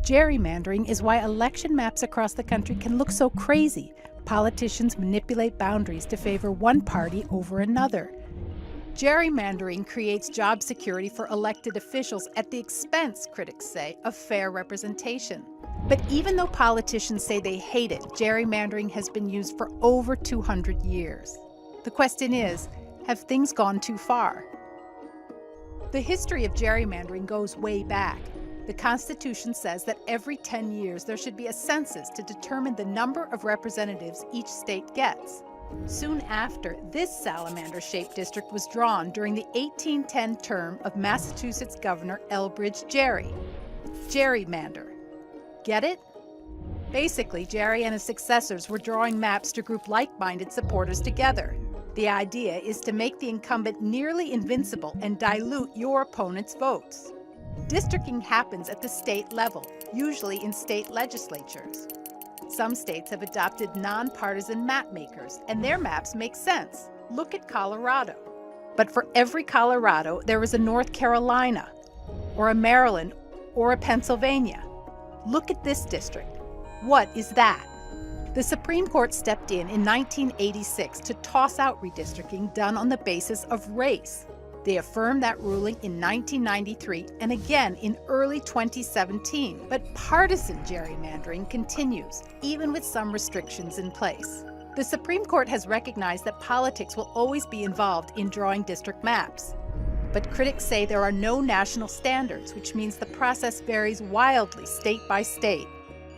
Gerrymandering is why election maps across the country can look so crazy. Politicians manipulate boundaries to favor one party over another. Gerrymandering creates job security for elected officials at the expense, critics say, of fair representation. But even though politicians say they hate it, gerrymandering has been used for over 200 years. The question is, have things gone too far? The history of gerrymandering goes way back. The Constitution says that every 10 years there should be a census to determine the number of representatives each state gets. Soon after, this salamander-shaped district was drawn during the 1810 term of Massachusetts Governor Elbridge Gerry. Gerrymander. Get it? Basically, Gerry and his successors were drawing maps to group like-minded supporters together. The idea is to make the incumbent nearly invincible and dilute your opponent's votes. Districting happens at the state level, usually in state legislatures. Some states have adopted nonpartisan map makers, and their maps make sense. Look at Colorado. But for every Colorado, there is a North Carolina, or a Maryland, or a Pennsylvania. Look at this district. What is that? The Supreme Court stepped in 1986 to toss out redistricting done on the basis of race. They affirmed that ruling in 1993 and again in early 2017. But partisan gerrymandering continues, even with some restrictions in place. The Supreme Court has recognized that politics will always be involved in drawing district maps. But critics say there are no national standards, which means the process varies wildly state by state.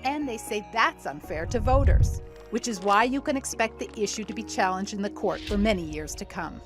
And they say that's unfair to voters, which is why you can expect the issue to be challenged in the court for many years to come.